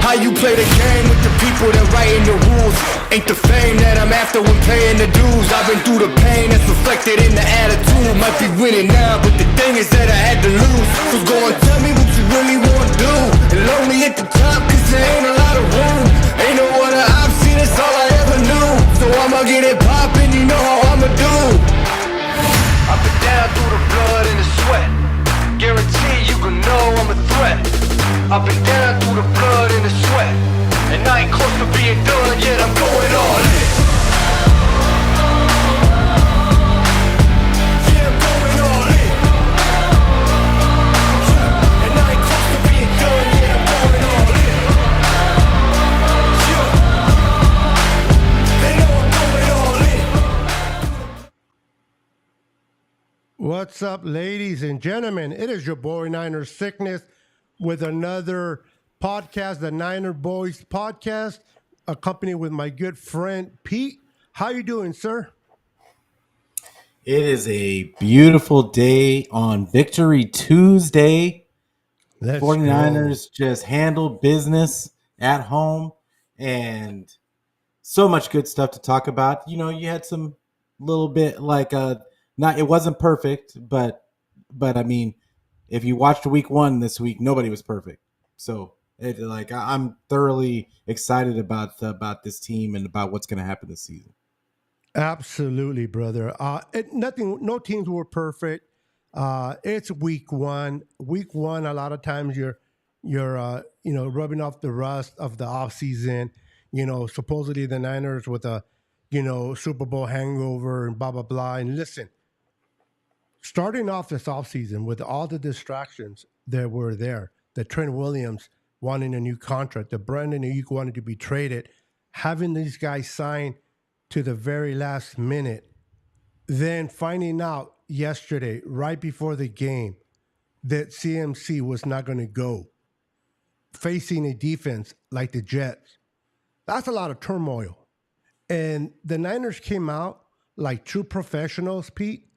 How you play the game with the people that writing the rules? Ain't the fame that I'm after when paying the dues. I've been through the pain that's reflected in the attitude. Might be winning now, but the thing is that I had to lose. So go and tell me what you really wanna do. And lonely at the top, cause there ain't a lot of room. Ain't no other option, that's all I ever knew. So I'ma get it poppin', you know how I'ma do. I've been down through the blood and the sweat. Guarantee you can know I'm a threat. I've been down through the blood and the sweat, and I ain't close to being done yet, I'm going all in. Yeah, I'm going all in. Yeah, and I ain't close to being done yet, I'm going all in. Yeah, they know I'm going all in. What's up, ladies and gentlemen? It is your boy Niner Sickness with another podcast, the Niner Boys podcast, accompanied with my good friend Pete. How you doing, sir? It is a beautiful day on Victory Tuesday. Let's 49ers go. just handled business at home, and so much good stuff to talk about. You know, you had some little bit like not it wasn't perfect, but I mean, if you watched week one this week, nobody was perfect. So I'm thoroughly excited about this team and about what's going to happen this season. Absolutely, brother. No teams were perfect. It's week one. Week one, a lot of times you're rubbing off the rust of the offseason. You know, supposedly the Niners with a, Super Bowl hangover and blah, blah, blah. And listen, starting off this offseason with all the distractions that were there, the Trent Williams wanting a new contract, the Brandon Ayuk wanted to be traded, having these guys sign to the very last minute, then finding out yesterday, right before the game, that CMC was not going to go, facing a defense like the Jets. That's a lot of turmoil. And the Niners came out like true professionals, Pete,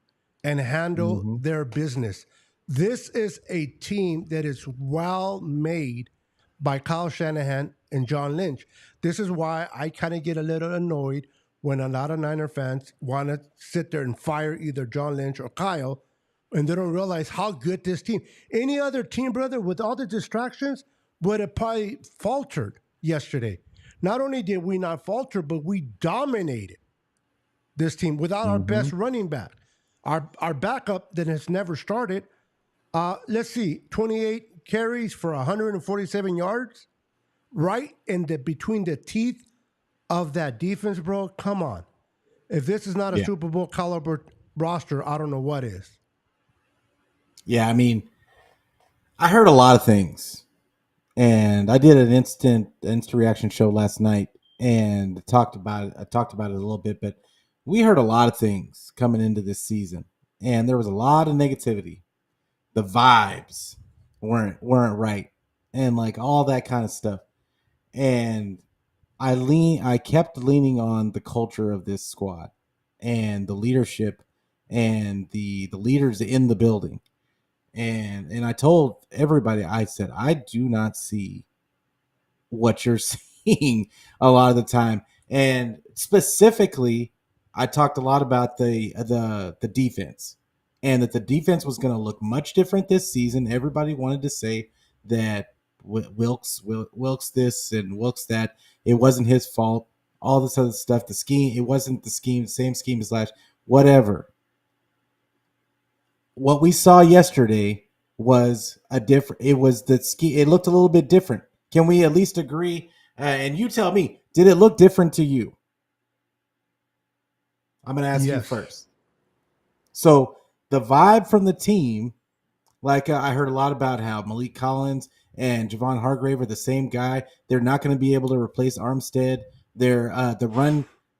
and handle their business. This is a team that is well made by Kyle Shanahan and John Lynch. This is why I kind of get a little annoyed when a lot of Niner fans want to sit there and fire either John Lynch or Kyle, and they don't realize how good this team. Any other team, brother, with all the distractions, would have probably faltered yesterday. Not only did we not falter, but we dominated this team without our best running back. Our backup that has never started, let's see, 28 carries for 147 yards, right between the teeth of that defense, bro. Come on. If this is not a Super Bowl caliber roster, I don't know what is. Yeah, I mean, I heard a lot of things, and I did an instant reaction show last night and I talked about it a little bit, but we heard a lot of things coming into this season, and there was a lot of negativity. The vibes weren't right, and like all that kind of stuff. And I kept leaning on the culture of this squad and the leadership and the leaders in the building. And I told everybody, I said, I do not see what you're seeing a lot of the time. And specifically, I talked a lot about the defense, and that the defense was going to look much different this season. Everybody wanted to say that Wilkes this and Wilkes that. It wasn't his fault. All this other stuff. The scheme, it wasn't the same scheme as last. Whatever. What we saw yesterday was it was the scheme. It looked a little bit different. Can we at least agree? And you tell me, did it look different to you? I'm going to ask you first. So the vibe from the team, like I heard a lot about how Malik Collins and Javon Hargrave are the same guy. They're not going to be able to replace Armstead.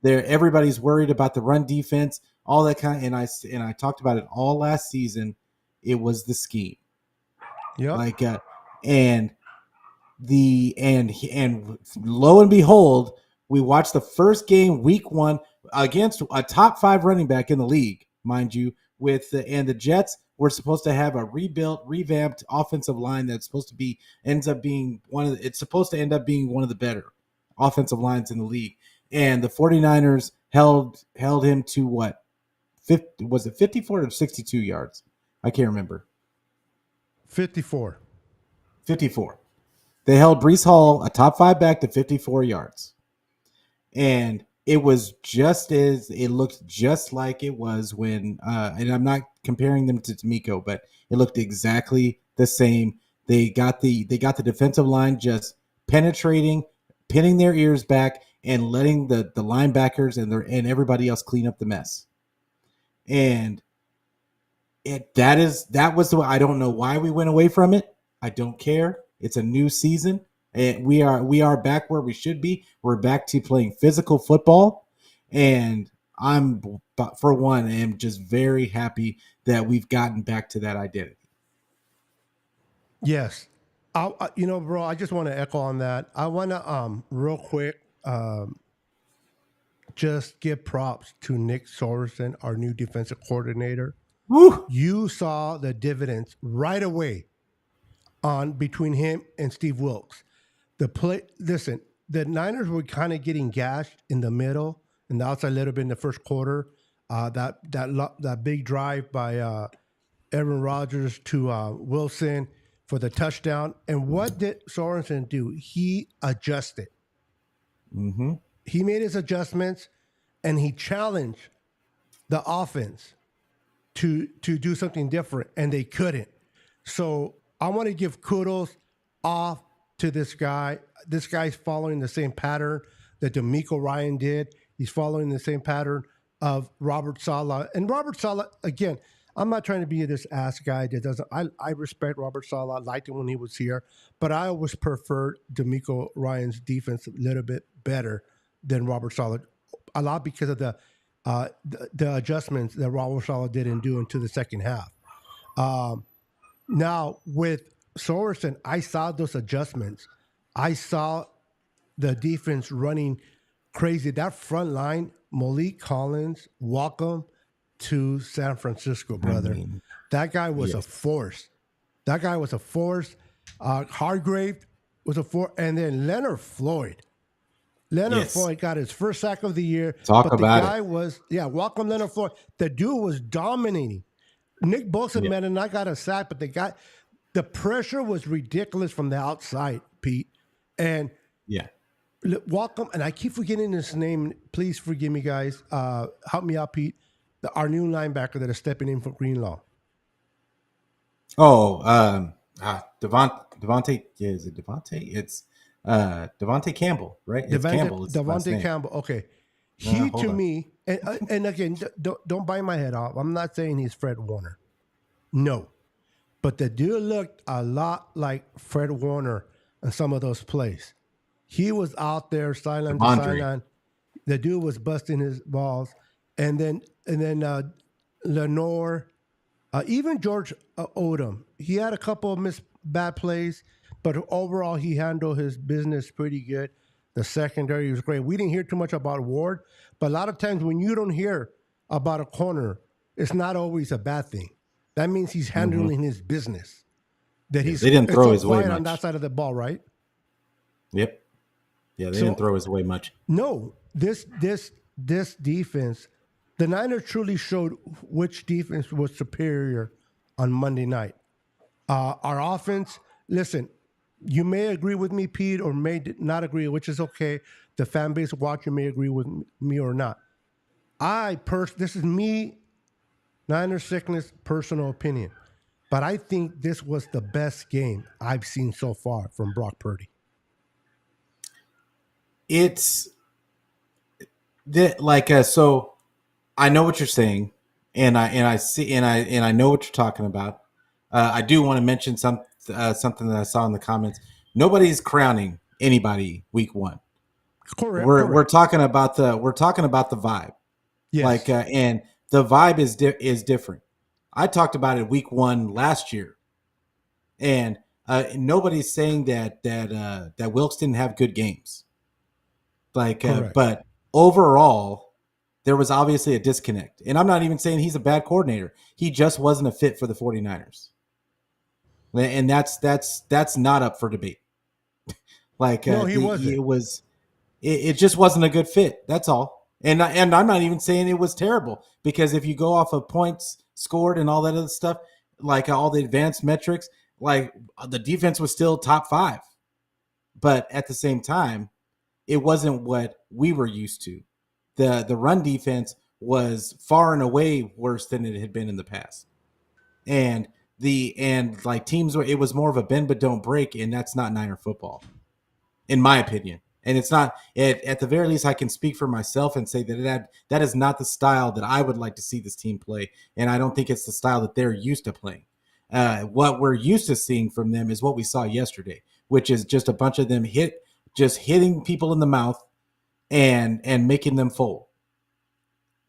Everybody's worried about the run defense, all that kind. And I talked about it all last season. It was the scheme. Yeah. And lo and behold, we watched the first game, week one, against a top 5 running back in the league, mind you, and the Jets were supposed to have a revamped offensive line that's supposed to be ends up being it's supposed to end up being one of the better offensive lines in the league. And the 49ers held him to what? 50, was it 54 or 62 yards? I can't remember. 54. 54. They held Breece Hall, a top 5 back, to 54 yards. And it looked just like it was when, and I'm not comparing them to D'Amico, but it looked exactly the same. They got the defensive line just penetrating, pinning their ears back, and letting the linebackers and everybody else clean up the mess. And that was the way. I don't know why we went away from it. I don't care. It's a new season, and we are back where we should be. We're back to playing physical football, and I'm, for one, am just very happy that we've gotten back to that identity. Yes. Bro, I just want to echo on that. I want to real quick just give props to Nick Sorensen, our new defensive coordinator. Woo! You saw the dividends right away on between him and Steve Wilkes. Listen, the Niners were kind of getting gashed in the middle and the outside little bit in the first quarter. That big drive by Aaron Rodgers to Wilson for the touchdown. And what did Sorensen do? He adjusted. Mm-hmm. He made his adjustments, and he challenged the offense to do something different, and they couldn't. So I want to give kudos off to this guy. This guy's following the same pattern that D'Amico Ryan did. He's following the same pattern of Robert Saleh. And Robert Saleh, again, I'm not trying to be this ass guy that doesn't. I respect Robert Saleh. I liked him when he was here, but I always preferred D'Amico Ryan's defense a little bit better than Robert Saleh, a lot because of the adjustments that Robert Saleh didn't do into the second half. Now with Sorensen, I saw those adjustments. I saw the defense running crazy. That front line, Malik Collins, welcome to San Francisco, brother. That guy was a force. That guy was a force. Hargrave was a force. And then Leonard Floyd. Floyd got his first sack of the year. Welcome Leonard Floyd. The dude was dominating. Nick Bosa, man, and I got a sack, but the pressure was ridiculous from the outside, Pete. And welcome, and I keep forgetting his name. Please forgive me, guys. Help me out, Pete. Our new linebacker that is stepping in for Greenlaw. Oh, Devontae. Is it Devontae? It's Devontae Campbell, right? It's Campbell. Devontae Campbell. Okay, he to me, and again, don't bite my head off. I'm not saying he's Fred Warner. No, but the dude looked a lot like Fred Warner in some of those plays. He was out there sideline to sideline. The dude was busting his balls, and then Lenore, even George Odom. He had a couple of bad plays, but overall he handled his business pretty good. The secondary was great. We didn't hear too much about Ward, but a lot of times when you don't hear about a corner, it's not always a bad thing. That means he's handling his business. That they didn't throw his way much on that side of the ball, right? Yep. Yeah, they didn't throw his way much. No, this defense, the Niners truly showed which defense was superior on Monday night. Our offense, listen, you may agree with me, Pete, or may not agree, which is okay. The fan base watching may agree with me or not. This is me, Niners sickness, personal opinion. But I think this was the best game I've seen so far from Brock Purdy. It's so I know what you're saying, and I see and I know what you're talking about. I do want to mention something that I saw in the comments. Nobody's crowning anybody week one. Correct. We're talking about the vibe. Yes. And the vibe is different. I talked about it week one last year, and nobody's saying that Wilkes didn't have good games. But overall, there was obviously a disconnect. And I'm not even saying he's a bad coordinator. He just wasn't a fit for the 49ers. And that's not up for debate. Like No, he wasn't. it just wasn't a good fit. That's all. And I'm not even saying it was terrible, because if you go off of points scored and all that other stuff, like all the advanced metrics, like the defense was still top 5. But at the same time, it wasn't what we were used to. The run defense was far and away worse than it had been in the past. And like teams were, it was more of a bend but don't break, and that's not Niner football, in my opinion. And it's not, at the very least, I can speak for myself and say that is not the style that I would like to see this team play. And I don't think it's the style that they're used to playing. What we're used to seeing from them is what we saw yesterday, which is just a bunch of them hitting people in the mouth and making them fold.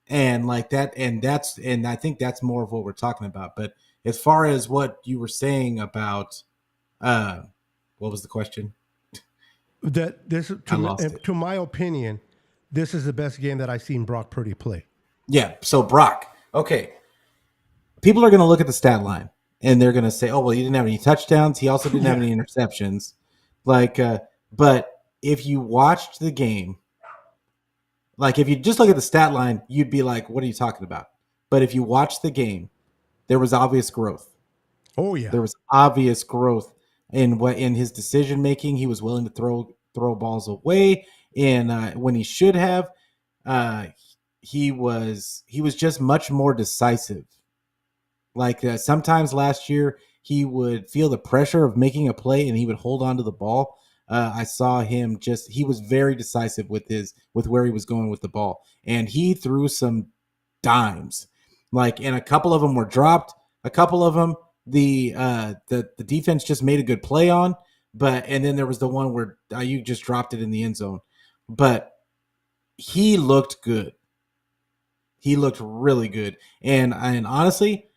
And like that, and I think that's more of what we're talking about. But as far as what you were saying about, what was the question? That this, I lost it. to my opinion, this is the best game that I've seen Brock Purdy play. Yeah. So Brock, okay. People are going to look at the stat line and they're going to say, "Oh, well, he didn't have any touchdowns. He also didn't have any interceptions." Like, but if you watched the game, like if you just look at the stat line, you'd be like, "What are you talking about?" But if you watch the game, there was obvious growth. Oh yeah, There was obvious growth in his decision making. He was willing to throw balls away, and when he should have, he was just much more decisive. Like sometimes last year, he would feel the pressure of making a play and he would hold on to the ball. I saw him he was very decisive with where he was going with the ball, and he threw some dimes, and a couple of them were dropped. A couple of them, the defense just made a good play on, and then there was the one where you just dropped it in the end zone. But he looked good. He looked really good, and honestly,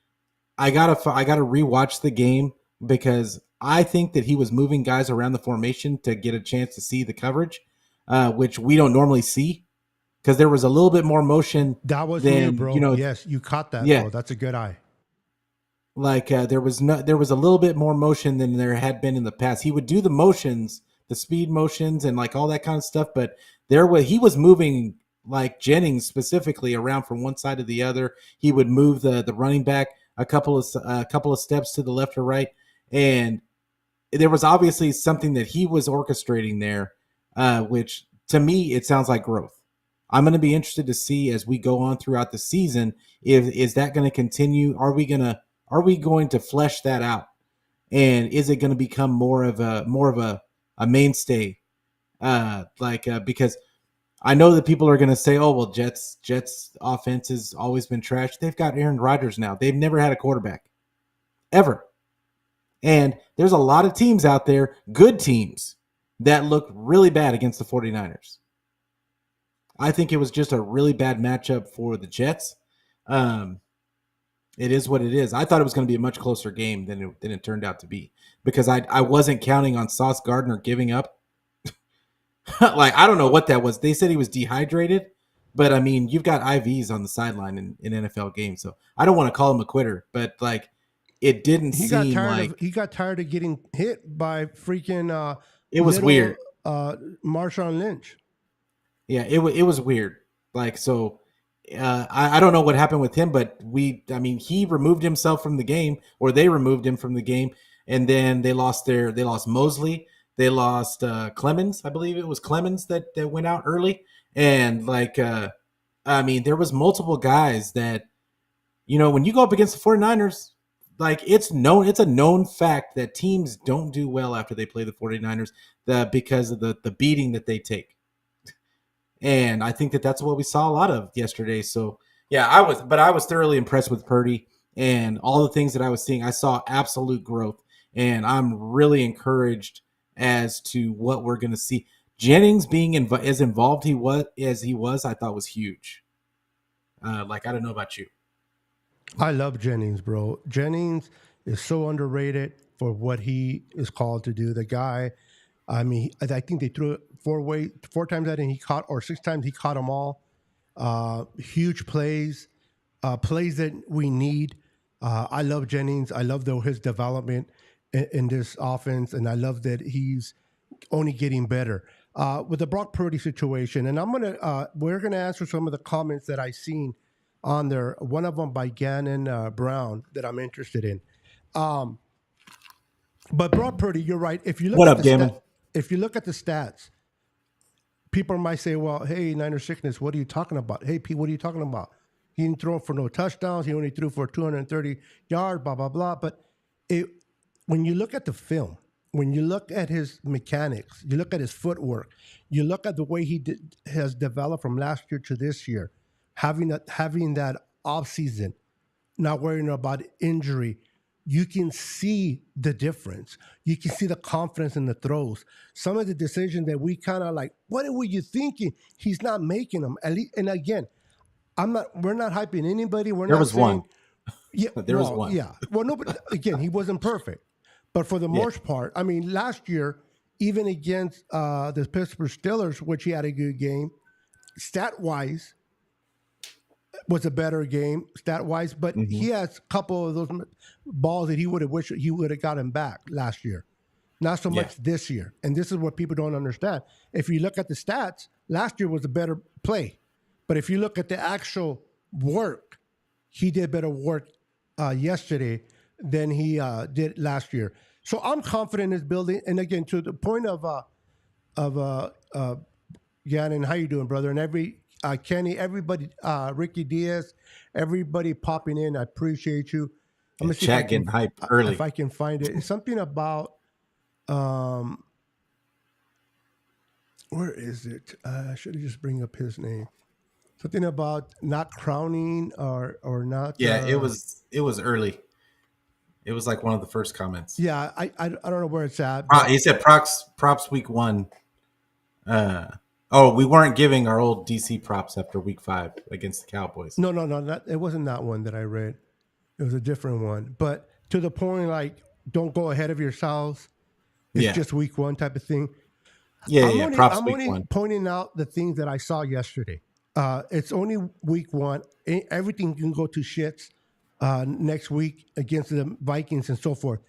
I gotta rewatch the game, because I think that he was moving guys around the formation to get a chance to see the coverage, which we don't normally see, because there was a little bit more motion. That was than, new, bro. Yes, you caught that, yeah. bro. That's a good eye. Like there was a little bit more motion than there had been in the past. He would do the motions, the speed motions, and like all that kind of stuff, but he was moving, like Jennings specifically, around from one side to the other. He would move the running back a couple of steps to the left or right, and there was obviously something that he was orchestrating there, which to me it sounds like growth. I'm going to be interested to see as we go on throughout the season, is that going to continue? Are we going to flesh that out, and is it going to become more of a mainstay? Because I know that people are going to say, "Oh, well, Jets offense has always been trash." They've got Aaron Rodgers now. They've never had a quarterback ever. And there's a lot of teams out there, good teams, that look really bad against the 49ers. I think it was just a really bad matchup for the Jets. It is what it is. I thought it was going to be a much closer game than it turned out to be, because I wasn't counting on Sauce Gardner giving up. Like, I don't know what that was. They said he was dehydrated, but I mean, you've got IVs on the sideline in NFL games, so I don't want to call him a quitter, but like, it didn't seem like he got tired of getting hit by freaking. It was weird. Marshawn Lynch. Yeah, it was weird. Like, so I don't know what happened with him, but he removed himself from the game, or they removed him from the game, and then they lost Mosley, they lost Clemens. I believe it was Clemens that went out early, and there was multiple guys that, when you go up against the 49ers, like, it's a known fact that teams don't do well after they play the 49ers, because of the beating that they take. And I think that that's what we saw a lot of yesterday. So yeah, I was thoroughly impressed with Purdy and all the things that I was seeing. I saw absolute growth, and I'm really encouraged as to what we're going to see. Jennings being as involved as he was, I thought was huge. I don't know about you. I love Jennings, bro. Jennings is so underrated for what he is called to do. The guy, I think they threw it 4 times at him, he caught, or 6 times he caught them all. huge plays, plays that we need. I love Jennings. I love his development in this offense, and I love that he's only getting better. With the Brock Purdy situation, and we're gonna answer some of the comments that I seen on there. One of them by Gannon Brown that I'm interested in. But Brock Purdy, you're right. If you look What at up, Damon? if you look at the stats, people might say, "Well, hey, Niner sickness, what are you talking about? Hey, Pete, what are you talking about? He didn't throw for no touchdowns. He only threw for 230 yards, blah blah blah." But when you look at the film, when you look at his mechanics, you look at his footwork, you look at the way has developed from last year to this year, having that off season, not worrying about injury, you can see the difference. You can see the confidence in the throws. Some of the decisions that we kind of like, what were you thinking? He's not making them. At least, and again, we're not hyping anybody. There was one. Yeah, there was one. Yeah. Well, no, but again, he wasn't perfect. But for the most part, I mean, last year, even against the Pittsburgh Steelers, which he had a good game, stat-wise, was a better game, stat-wise. But he has a couple of those balls that he would have wished he would have gotten back last year. Not so much this year. And this is what people don't understand. If you look at the stats, last year was a better play. But if you look at the actual work, he did better work yesterday than he did last year. So I'm confident in his building. And again, to the point of Gannon, how you doing, brother? And Kenny, everybody, Ricky Diaz, everybody popping in. I appreciate you. I'm gonna see chat getting hyped early. If I can find it. It's something about where is it? I should have just bring up his name. Something about not crowning or not. Yeah, it was early. It was like one of the first comments. Yeah, I don't know where it's at. He said props week 1. We weren't giving our old DC props after week 5 against the Cowboys. No, it wasn't that one that I read. It was a different one. But to the point, like, don't go ahead of yourselves. It's just week 1 type of thing. Props week 1. I'm only pointing out the things that I saw yesterday. It's only week 1. Everything can go to shits next week against the Vikings and so forth.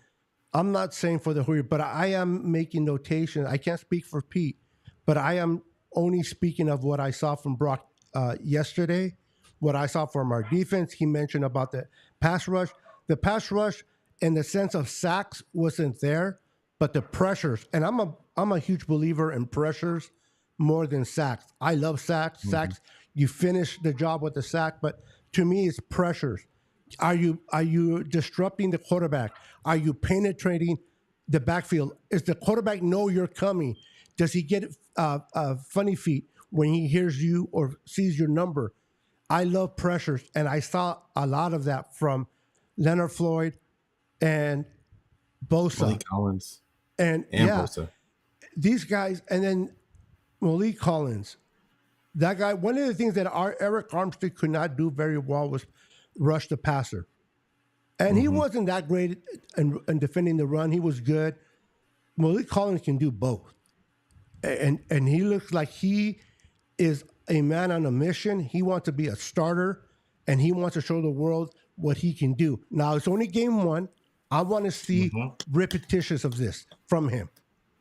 I'm not saying for the Hoyer, but I am making notation. I can't speak for Pete, but I am only speaking of what I saw from Brock yesterday, what I saw from our defense. He mentioned about the pass rush. The pass rush in the sense of sacks wasn't there, but the pressures, and I'm a huge believer in pressures more than sacks. I love sacks. Mm-hmm. Sacks, you finish the job with the sack, but to me, it's pressures. Are you disrupting the quarterback? Are you penetrating the backfield? Does the quarterback know you're coming? Does he get funny feet when he hears you or sees your number? I love pressures, and I saw a lot of that from Leonard Floyd and Bosa. Malik Collins. And Bosa. These guys, and then Malik Collins. That guy, one of the things that Eric Armstead could not do very well was rush the passer. And he wasn't that great in defending the run. He was good. Malik Collins can do both. And he looks like he is a man on a mission. He wants to be a starter, and he wants to show the world what he can do. Now, it's only game 1. I want to see repetitions of this from him.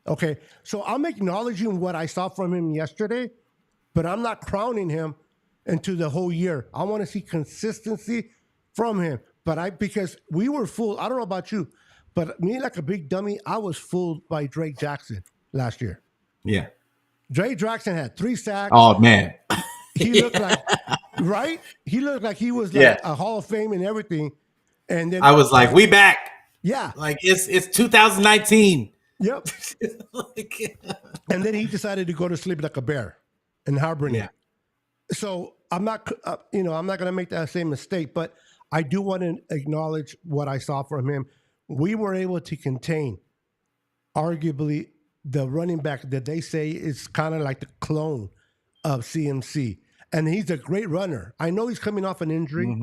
Okay? So I'm acknowledging what I saw from him yesterday, but I'm not crowning him into the whole year. I want to see consistency from him. Because we were fooled. I don't know about you, but me, like a big dummy, I was fooled by Drake Jackson last year. Yeah. Drake Jackson had 3 sacks. Oh, man. He looked like, right? He looked like he was like a Hall of Fame and everything. And then I was like, we back. Yeah. Like, it's 2019. Yep. And then he decided to go to sleep like a bear and hibernate. Yeah. So I'm not, I'm not going to make that same mistake, but I do want to acknowledge what I saw from him. We were able to contain, arguably, the running back that they say is kind of like the clone of CMC. And he's a great runner. I know he's coming off an injury,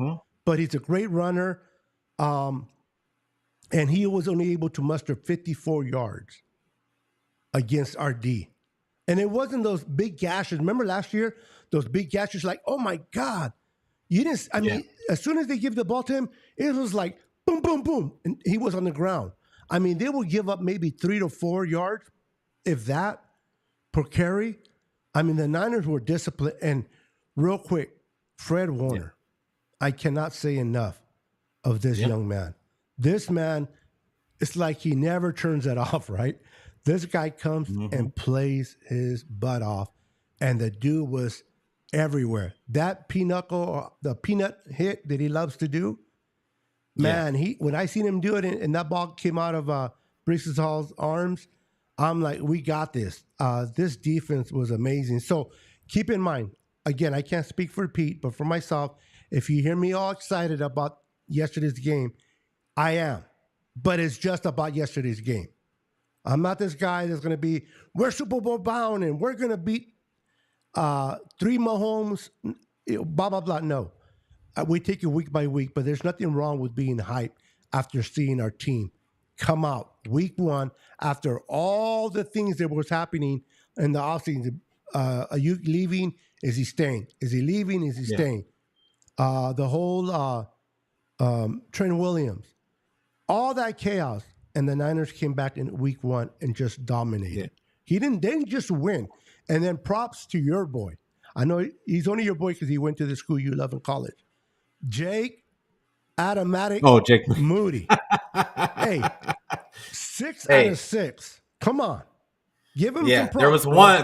but he's a great runner. And he was only able to muster 54 yards against our D. And it wasn't those big gashes. Remember last year, those big gashes, like, oh my God. You didn't, I mean, as soon as they give the ball to him, it was like boom, boom, boom. And he was on the ground. I mean, they will give up maybe 3 to 4 yards, if that, per carry. I mean, the Niners were disciplined. And real quick, Fred Warner, I cannot say enough of this young man. This man, it's like he never turns it off, right? This guy comes and plays his butt off, and the dude was everywhere. That pinochle, the peanut hit that he loves to do, man, when I seen him do it and that ball came out of Brees Hall's arms, I'm like, we got this. This defense was amazing. So keep in mind, again, I can't speak for Pete, but for myself, if you hear me all excited about yesterday's game, I am. But it's just about yesterday's game. I'm not this guy that's going to be, we're Super Bowl bound and we're going to beat 3 Mahomes, blah, blah, blah. No. We take it week by week, but there's nothing wrong with being hyped after seeing our team come out week 1 after all the things that was happening in the offseason. Are you leaving? Is he staying? Is he leaving? Is he staying? The whole Trent Williams, all that chaos, and the Niners came back in week 1 and just dominated. They didn't just win. And then props to your boy. I know he's only your boy because he went to the school you love in college. Jake Automatic Jake Moody. Hey, 6 out of 6. Come on. Give him some props.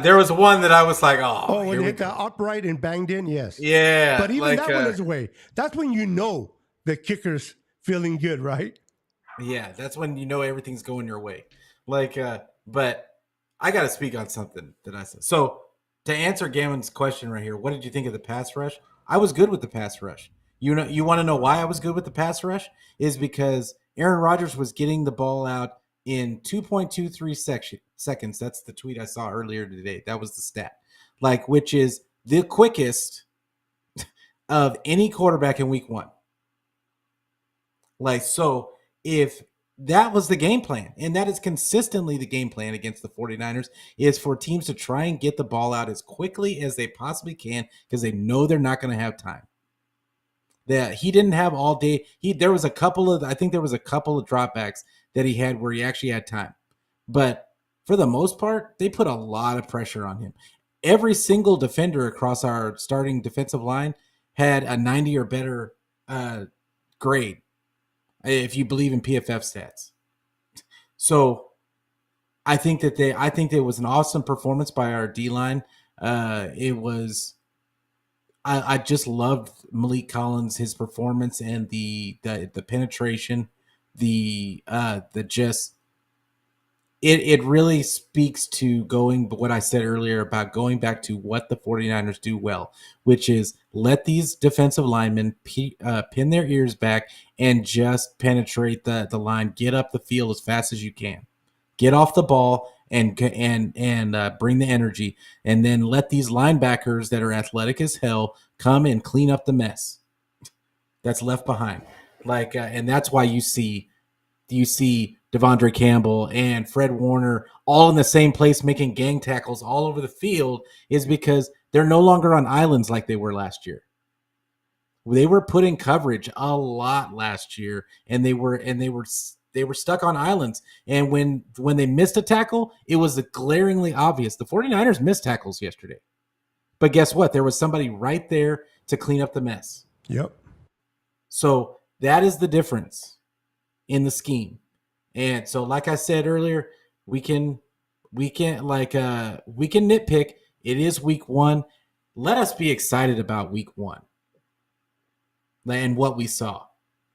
There was one that I was like, when he hit the upright and banged in, yes. Yeah. But even that one is away. That's when you know the kicker's feeling good, right? Yeah, that's when you know everything's going your way. But I got to speak on something that I said. So to answer Gavin's question right here, what did you think of the pass rush? I was good with the pass rush. You want to know why I was good with the pass rush? Is because Aaron Rodgers was getting the ball out in 2.23 seconds. That's the tweet I saw earlier today. That was the stat. Which is the quickest of any quarterback in week 1. So if that was the game plan, and that is consistently the game plan against the 49ers, is for teams to try and get the ball out as quickly as they possibly can because they know they're not going to have time. That he didn't have all day. There was a couple of dropbacks that he had where he actually had time. But for the most part, they put a lot of pressure on him. Every single defender across our starting defensive line had a 90 or better grade, if you believe in PFF stats. So I think it was an awesome performance by our D-line. I just loved Malik Collins, his performance and the penetration, it really speaks to what I said earlier about going back to what the 49ers do well, which is let these defensive linemen pin their ears back and just penetrate the line, get up the field as fast as you can, get off the ball and bring the energy, and then let these linebackers that are athletic as hell come and clean up the mess that's left behind. And that's why you see Devondre Campbell and Fred Warner all in the same place making gang tackles all over the field, is because they're no longer on islands like they were last year. They were put in coverage a lot last year, and they were stuck on islands. And when they missed a tackle, it was glaringly obvious. The 49ers missed tackles yesterday. But guess what? There was somebody right there to clean up the mess. Yep. So that is the difference in the scheme. And so, like I said earlier, we can nitpick. It is week 1. Let us be excited about week 1 and what we saw.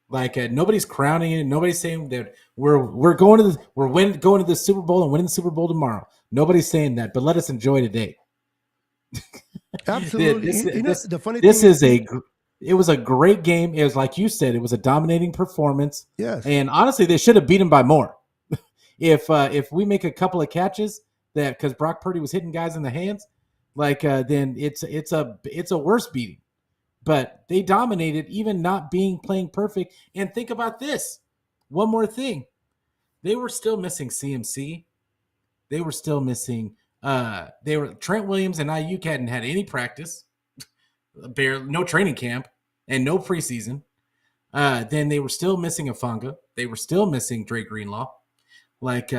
Nobody's crowning it. Nobody's saying that we're going to the Super Bowl and winning the Super Bowl tomorrow. Nobody's saying that, but let us enjoy today. Absolutely. The funny thing is it was a great game. It was, like you said, it was a dominating performance. Yes. And honestly, they should have beat him by more. If we make a couple of catches because Brock Purdy was hitting guys in the hands, then it's a worse beating. But they dominated, even not playing perfect. And think about this. One more thing. They were still missing CMC. They were still missing They were Trent Williams and Ayuk hadn't had any practice, no training camp, and no preseason. Then they were still missing Afanga. They were still missing Dre Greenlaw. Like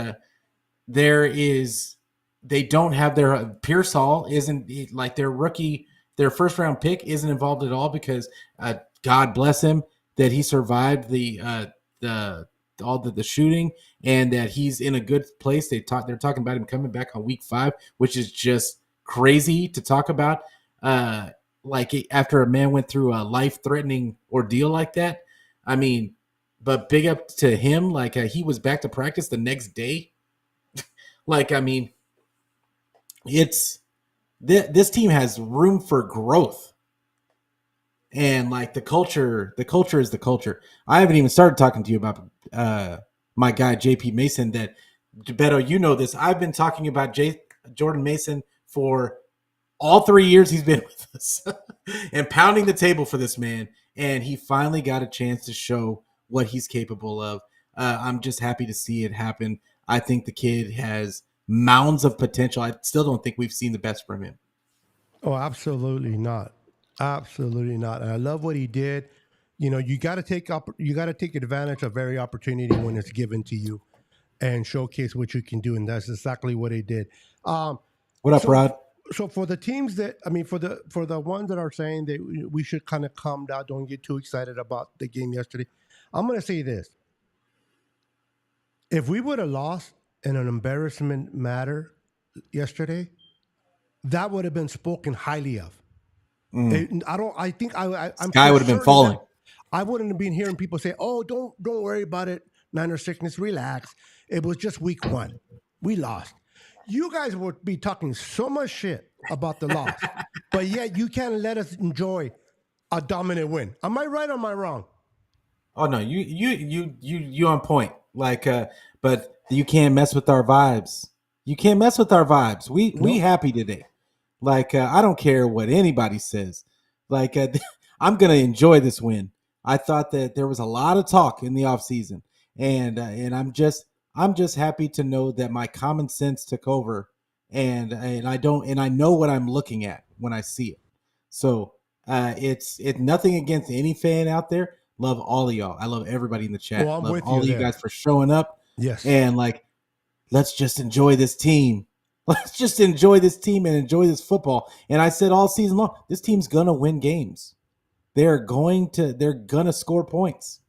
they don't have their Pierce Hall isn't like their rookie, their first round pick isn't involved at all because God bless him that he survived the shooting and that he's in a good place. They're talking about him coming back on week 5, which is just crazy to talk about. Like after a man went through a life-threatening ordeal like that. I mean, but big up to him. Like he was back to practice the next day. Like, I mean, this team has room for growth. And like the culture is the culture. I haven't even started talking to you about my guy JP Mason. That Beto, you know this. I've been talking about Jordan Mason for all 3 years he's been with us, and pounding the table for this man. And he finally got a chance to show what he's capable of. I'm just happy to see it happen. I think the kid has mounds of potential. I still don't think we've seen the best from him. Oh, absolutely not. Absolutely not. And I love what he did. You know, you got to take advantage of every opportunity when it's given to you, and showcase what you can do. And that's exactly what he did. What up, Rod? So for the teams that, I mean, for the ones that are saying that we should kind of calm down, don't get too excited about the game yesterday, I'm going to say this. If we would have lost in an embarrassment matter yesterday, that would have been spoken highly of. I'm Sky would have been falling. I wouldn't have been hearing people say, "Oh, don't worry about it, Niner sickness, relax. It was just week 1. We lost." You guys would be talking so much shit about the loss, but yet you can't let us enjoy a dominant win. Am I right or am I wrong? Oh no, you on point. Like, but you can't mess with our vibes. You can't mess with our vibes. We happy today. Like, I don't care what anybody says. Like, I'm gonna enjoy this win. I thought that there was a lot of talk in the offseason, and I'm just happy to know that my common sense took over, and I know what I'm looking at when I see it. So it's nothing against any fan out there. Love all of y'all. I love everybody in the chat. Well, I'm love with all you of you there. guys for showing up. Yes. And like, let's just enjoy this team. Let's just enjoy this team and enjoy this football. And I said all season long, this team's gonna win games. They're gonna score points.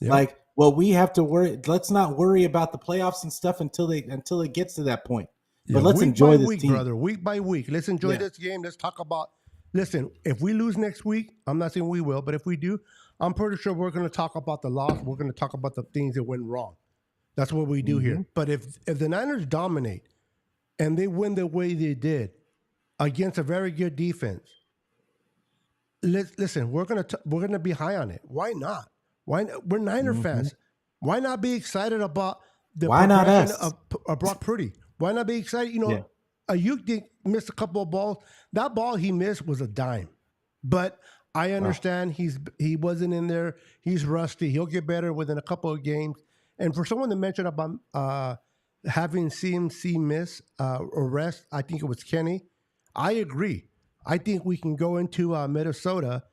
Yep. Like, well, we have to worry. Let's not worry about the playoffs and stuff until it gets to that point. But let's enjoy this week, team, brother. Week by week. Let's enjoy this game. Let's talk about. Listen, if we lose next week, I'm not saying we will, but if we do, I'm pretty sure we're going to talk about the loss. We're going to talk about the things that went wrong. That's what we do here. But if the Niners dominate and they win the way they did against a very good defense, listen, we're gonna be high on it. Why not? We're Niner fans. Why not be excited about the progression of Brock Purdy? Why not be excited? You know, Ayuk missed a couple of balls. That ball he missed was a dime. But I understand he wasn't in there. He's rusty. He'll get better within a couple of games. And for someone to mention about having CMC miss or rest, I think it was Kenny. I agree. I think we can go into Minnesota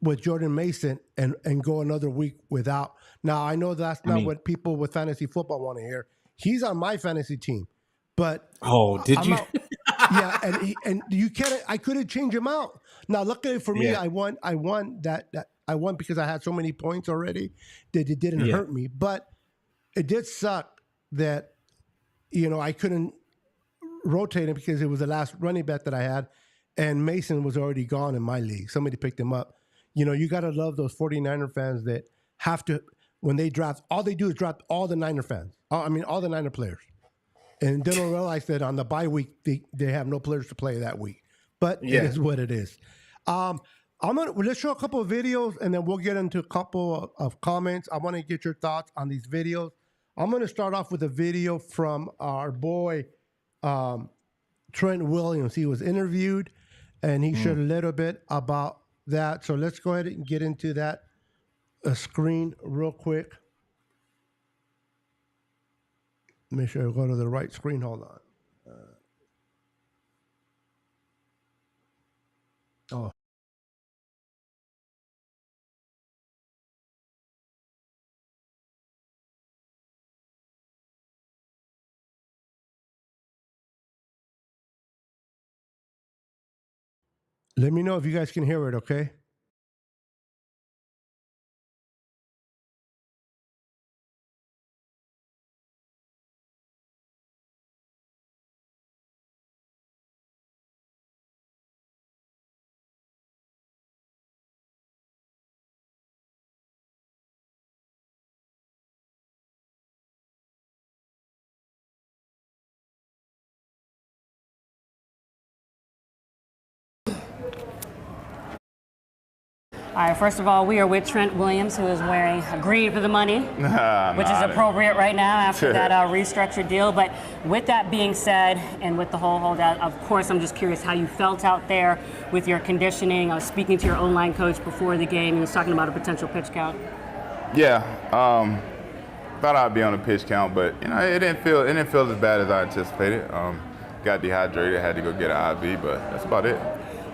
with Jordan Mason and go another week without. Now, I know that's not what people with fantasy football want to hear. He's on my fantasy team. But did you? Yeah, and you can't. I couldn't change him out. Now, luckily for me, I won because I had so many points already that it didn't hurt me. But it did suck that I couldn't rotate him because it was the last running back that I had, and Mason was already gone in my league. Somebody picked him up. You got to love those 49er fans that have to, when they draft, all they do is draft all the Niner fans. All the Niner players. And they don't realize that on the bye week, they have no players to play that week. But it is what it is. Let's show a couple of videos, and then we'll get into a couple of comments. I want to get your thoughts on these videos. I'm going to start off with a video from our boy, Trent Williams. He was interviewed, and he shared a little bit about that. So let's go ahead and get into that screen real quick. Make sure I go to the right screen. Hold on. Let me know if you guys can hear it, okay? All right, first of all, we are with Trent Williams, who is wearing green for the money, which is appropriate right now after that restructured deal. But with that being said, and with the whole holdout, of course, I'm just curious how you felt out there with your conditioning. I was speaking to your O-line coach before the game. He was talking about a potential pitch count. Yeah, thought I'd be on a pitch count, but it didn't feel as bad as I anticipated. Got dehydrated, had to go get an IV, but that's about it.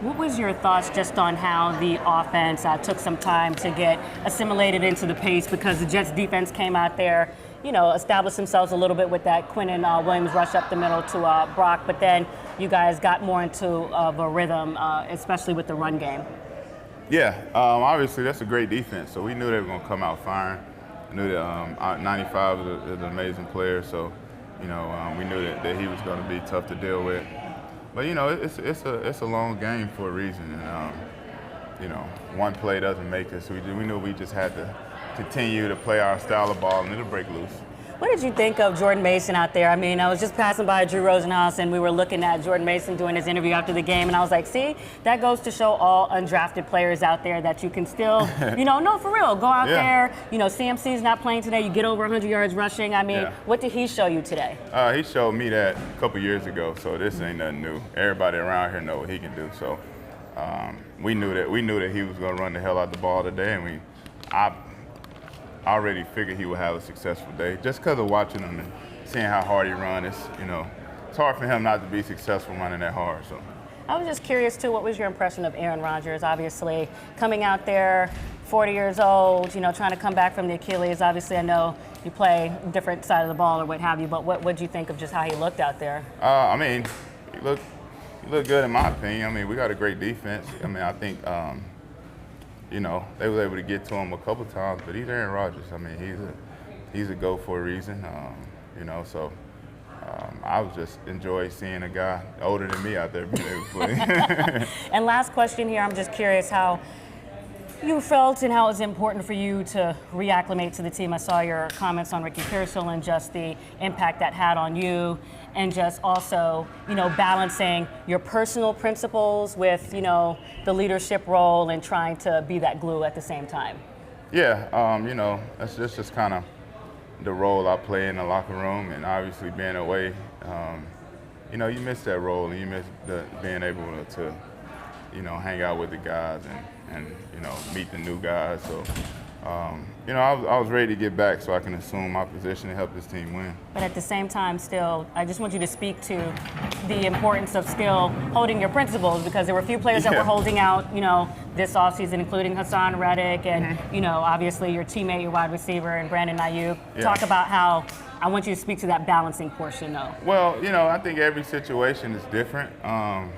What was your thoughts just on how the offense took some time to get assimilated into the pace, because the Jets defense came out there, established themselves a little bit with that Quinnen Williams rush up the middle to Brock, but then you guys got more into a rhythm, especially with the run game? Yeah, obviously that's a great defense, so we knew they were going to come out firing. I knew that 95 is an amazing player, so we knew that he was going to be tough to deal with. But it's a long game for a reason, and one play doesn't make us. We knew we just had to continue to play our style of ball, and it'll break loose. What did you think of Jordan Mason out there? I mean, I was just passing by Drew Rosenhaus, and we were looking at Jordan Mason doing his interview after the game, and I was like, see, that goes to show all undrafted players out there that you can still, no, for real, go out there. CMC's not playing today. You get over 100 yards rushing. I mean, what did he show you today? He showed me that a couple years ago, so this ain't nothing new. Everybody around here know what he can do. So we knew that he was going to run the hell out the ball today, and I already figured he would have a successful day just because of watching him and seeing how hard he runs. It's hard for him not to be successful running that hard. So I was just curious too, what was your impression of Aaron Rodgers? Obviously coming out there, 40 years old, trying to come back from the Achilles. Obviously I know you play different side of the ball or what have you, but what did you think of just how he looked out there? He looked good in my opinion. We got a great defense. I think they was able to get to him a couple times, but he's Aaron Rodgers. He's a go for a reason. So I was just enjoying seeing a guy older than me out there being able to play. And last question here, I'm just curious how you felt and how it was important for you to reacclimate to the team. I saw your comments on Ricky Pearsall and just the impact that had on you, and just also, balancing your personal principles with, the leadership role and trying to be that glue at the same time. Yeah, that's just kind of the role I play in the locker room, and obviously being away, you miss that role, and you miss being able to hang out with the guys and meet the new guys. So, I was ready to get back so I can assume my position and help this team win. But at the same time, still, I just want you to speak to the importance of still holding your principles, because there were a few players that were holding out, this offseason, including Hassan Reddick and, obviously your teammate, your wide receiver, and Brandon Ayuk. Yeah. Talk about how, I want you to speak to that balancing portion, though. Well, I think every situation is different. I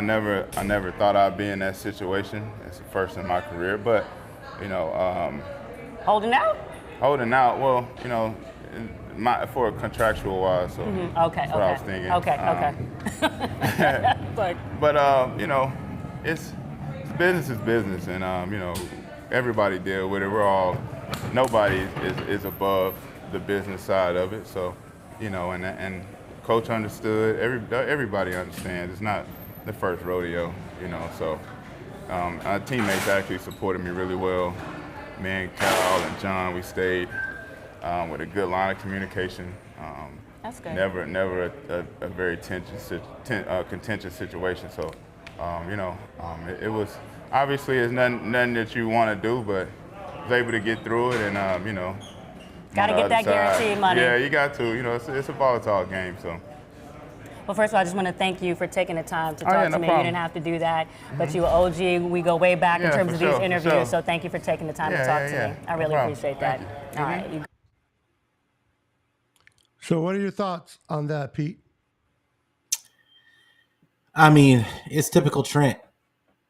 never thought I'd be in that situation. It's the first in my career, but holding out? Holding out. Well, for a contractual wise. So Okay. that's what I was thinking. Okay. But it's business is business, and everybody deal with it. Nobody is above the business side of it. So and coach understood. Everybody understands. It's not the first rodeo. So our teammates actually supported me really well. Me and Cal and John, we stayed with a good line of communication. That's good. Never a very contentious situation. So, it was obviously it's nothing that you want to do, but I was able to get through it, and got to get that guaranteed money. Yeah, you got to. It's a volatile game, so. Well, first of all, I just want to thank you for taking the time to talk to me. Problem. You didn't have to do that, but you were OG. We go way back in terms of these interviews, so thank you for taking the time to talk to me. I really appreciate that. All right. So what are your thoughts on that, Pete? I mean, it's typical Trent.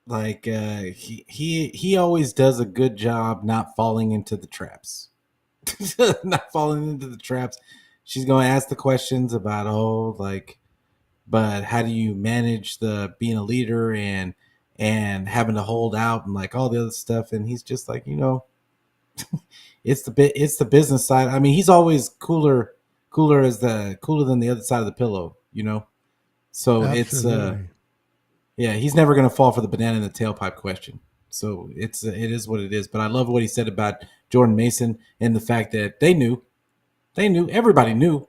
Like he always does a good job not falling into the traps. Not falling into the traps. She's going to ask the questions about but how do you manage the being a leader and having to hold out and like all the other stuff, and he's just like, it's the business side. I mean, he's always cooler than the other side of the pillow, So Absolutely. yeah, he's never going to fall for the banana in the tailpipe question. So it is what it is. But I love what he said about Jordan Mason and the fact that everybody knew,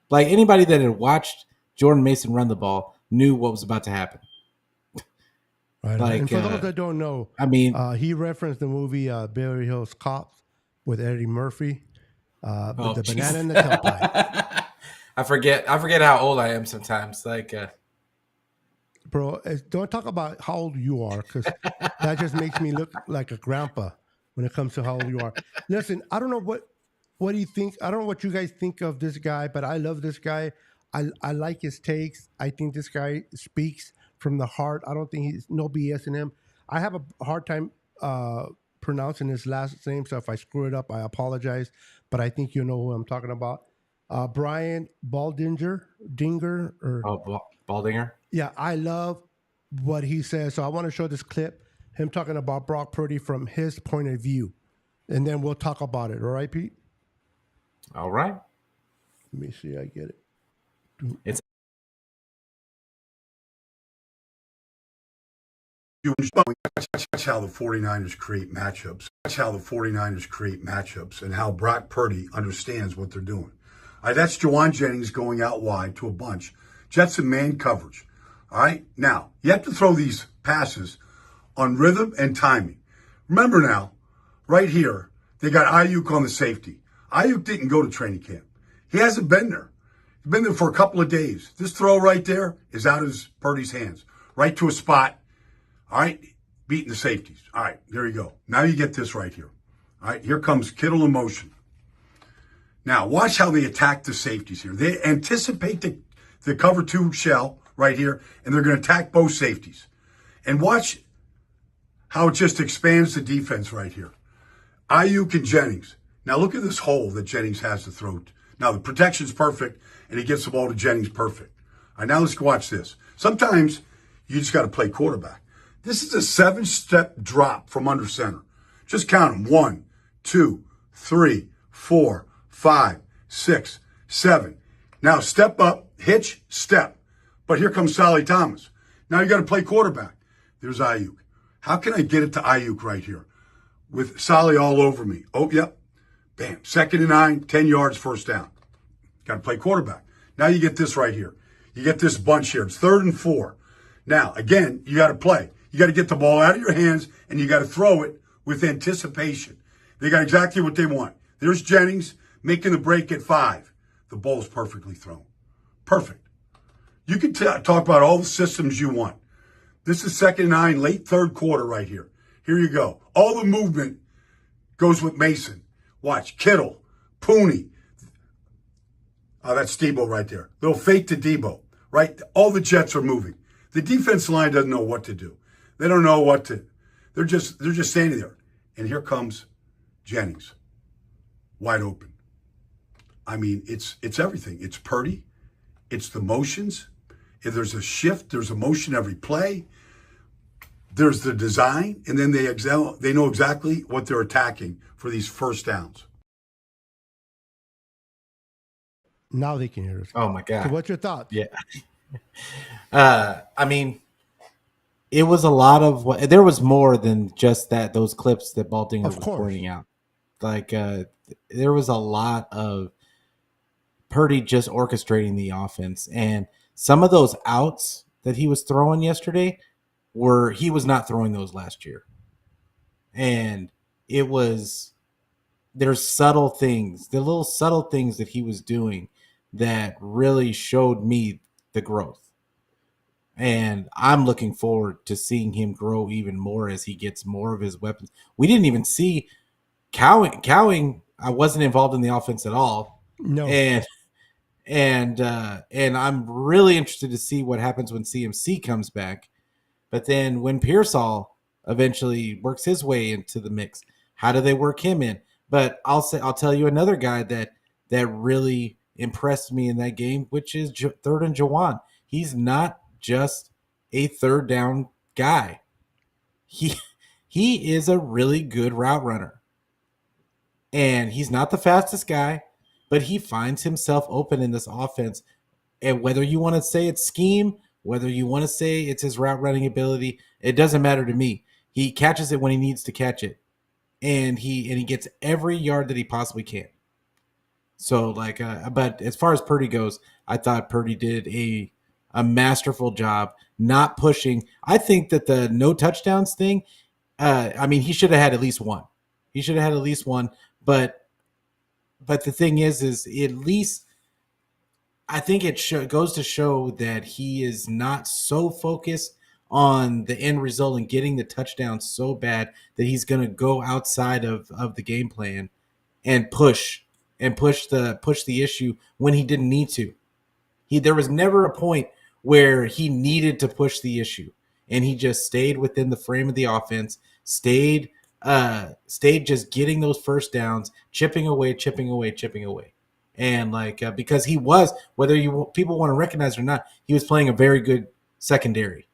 like anybody that had watched Jordan Mason run the ball knew what was about to happen. Right. Like, And for those that don't know, I mean, he referenced the movie Beverly Hills Cops with Eddie Murphy, with the banana in the tailpipe. I forget how old I am sometimes. Like, Bro, don't talk about how old you are, because that just makes me look like a grandpa when it comes to how old you are. Listen, I don't know what do you think? I don't know what you guys think of this guy, but I love this guy. I like his takes. I think this guy speaks from the heart. I don't think he's no BS in him. I have a hard time pronouncing his last name, so if I screw it up, I apologize. But I think you know who I'm talking about. Brian Dinger, Baldinger. yeah, I love what he says. So I want to show this clip, him talking about Brock Purdy from his point of view, and then we'll talk about it. All right, Pete? All right. Let me see. I get it. It's That's how the 49ers create matchups. That's how the 49ers create matchups and how Brock Purdy understands what they're doing. All right, that's Jawan Jennings going out wide to a bunch. Jets in man coverage. All right, now, you have to throw these passes on rhythm and timing. Remember now, right here, they got Ayuk on the safety. Ayuk didn't go to training camp. He hasn't been there. He's been there for a couple of days. This throw right there is out of Purdy's hands. Right to a spot. All right, beating the safeties. All right, there you go. Now you get this right here. All right, here comes Kittle in motion. Now, watch how they attack the safeties here. They anticipate the cover two shell right here, and they're going to attack both safeties. And watch how it just expands the defense right here. Ayuk and Jennings. Now, look at this hole that Jennings has to throw. Now, the protection's perfect, and he gets the ball to Jennings perfect. All right, now let's watch this. Sometimes you just got to play quarterback. This is a 7-step drop from under center. Just count them. 1, 2, 3, 4, 5, 6, 7. Now step up, hitch, step. But here comes Solly Thomas. Now you got to play quarterback. There's Ayuk. How can I get it to Ayuk right here? With Solly all over me. Oh, yep. Bam. 2nd and 9, 10 yards, first down. Got to play quarterback. Now you get this right here. You get this bunch here. It's 3rd and 4. Now, again, you got to play. You got to get the ball out of your hands, and you got to throw it with anticipation. They got exactly what they want. There's Jennings making the break at 5. The ball's perfectly thrown. Perfect. You can talk about all the systems you want. This is 2nd and 9, late 3rd quarter right here. Here you go. All the movement goes with Mason. Watch. Kittle, Pooney. Oh, that's Debo right there. They'll fake to Debo, right? All the Jets are moving. The defense line doesn't know what to do. They don't know what to. They're just standing there. And here comes Jennings, wide open. I mean, it's everything. It's Purdy. It's the motions. If there's a shift, there's a motion every play. There's the design, and then they know exactly what they're attacking for these first downs. Now they can hear us. Oh my God. So what's your thoughts? Yeah. I mean, it was a lot of what there was more than just those clips that Baldinger was pointing out. Like there was a lot of Purdy just orchestrating the offense, and some of those outs that he was throwing yesterday he was not throwing those last year. And there's subtle things, the little subtle things that he was doing that really showed me the growth. And I'm looking forward to seeing him grow even more as he gets more of his weapons. We didn't even see Cowing. I wasn't involved in the offense at all. No. and I'm really interested to see what happens when CMC comes back. But then when Pearsall eventually works his way into the mix, how do they work him in? But I'll tell you another guy that really impressed me in that game, which is third and Jawan. He's not just a third down guy. He is a really good route runner. And he's not the fastest guy, but he finds himself open in this offense. And whether you want to say it's scheme, whether you want to say it's his route running ability, it doesn't matter to me. He catches it when he needs to catch it. And he gets every yard that he possibly can. So but as far as Purdy goes, I thought Purdy did a masterful job not pushing. I think that the no touchdowns thing, he should have had at least one. He should have had at least one. But the thing is at least I think it goes to show that he is not so focused on the end result and getting the touchdown so bad that he's going to go outside of the game plan and push the issue when he didn't need to. There was never a point where he needed to push the issue, and he just stayed within the frame of the offense, stayed just getting those first downs, chipping away. And because he was, whether people want to recognize it or not, he was playing a very good secondary.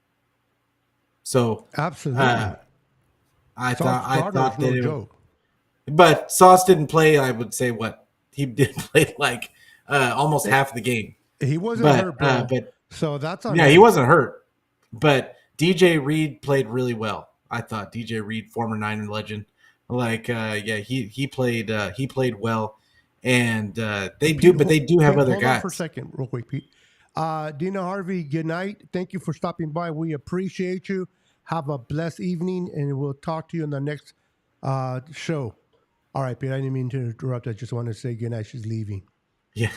So Absolutely. I thought that no joke. But Sauce didn't play. I would say he did play almost half the game. He wasn't hurt, bro. So that's on him. He wasn't hurt. But DJ Reed played really well. I thought DJ Reed, former Niner legend, he played well. And they do have other guys. Hold on for a second, real quick, Pete. Dina Harvey, good night. Thank you for stopping by. We appreciate you. Have a blessed evening, and we'll talk to you in the next show. All right, Pete, I didn't mean to interrupt. I just wanted to say good night. She's leaving. Yeah.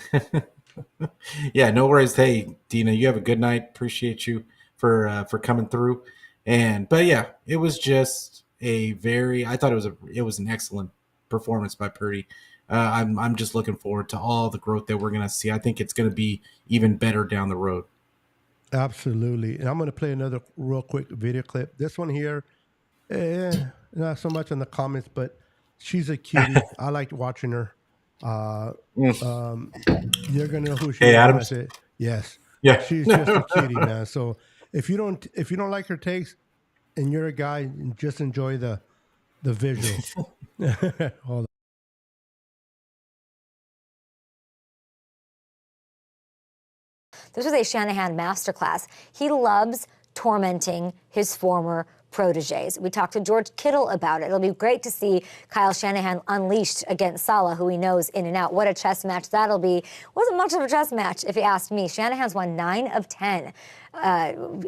Yeah, no worries. Hey, Dina, you have a good night. Appreciate you for coming through. But yeah, it was just I thought it was an excellent performance by Purdy. I'm just looking forward to all the growth that we're going to see. I think it's going to be even better down the road. Absolutely. And I'm going to play another real quick video clip. This one here, not so much in the comments, but she's a cutie. I liked watching her. You're going to know who she is. Adams? Yes. Yeah. She's just a cutie, man. So if you don't like her takes and you're a guy, just enjoy the visual. Hold on. This was a Shanahan masterclass. He loves tormenting his former proteges. We talked to George Kittle about it. It'll be great to see Kyle Shanahan unleashed against Saleh, who he knows in and out. What a chess match that'll be. Wasn't much of a chess match, if you ask me. Shanahan's won 9 of 10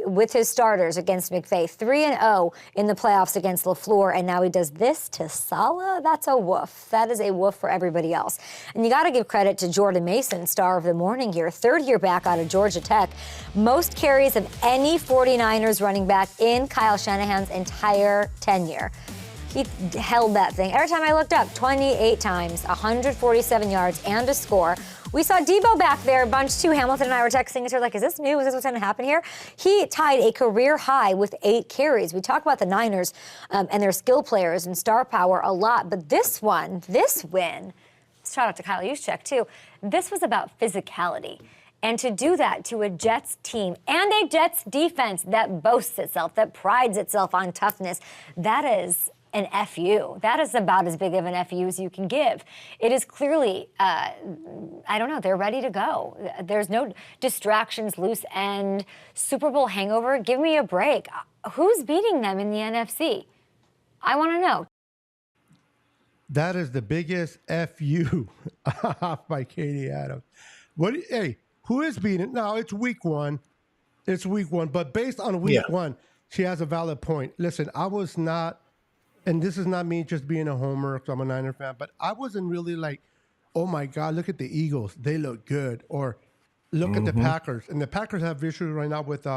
with his starters against McVay. 3-0 in the playoffs against LaFleur, and now he does this to Saleh? That's a woof. That is a woof for everybody else. And you got to give credit to Jordan Mason, star of the morning here. 3rd year back out of Georgia Tech. Most carries of any 49ers running back in Kyle Shanahan's entire tenure. He held that thing. Every time I looked up, 28 times, 147 yards, and a score. We saw Debo back there a bunch too. Hamilton and I were texting each other like, is this new? Is this what's going to happen here? He tied a career high with 8 carries. We talk about the Niners and their skill players and star power a lot, but this win, shout out to Kyle Juszczyk too, this was about physicality. And to do that to a Jets team and a Jets defense that boasts itself, that prides itself on toughness, that is an FU. That is about as big of an FU as you can give. It is clearly, I don't know, they're ready to go. There's no distractions, loose end, Super Bowl hangover. Give me a break. Who's beating them in the NFC? I want to know. That is the biggest FU by Katie Adams. Who is beating? No, it's week one. It's week one. But based on week one, she has a valid point. Listen, I was not, and this is not me just being a homer because I'm a Niner fan, but I wasn't really like, oh my God, look at the Eagles. They look good. Or look at the Packers. And the Packers have issues right now with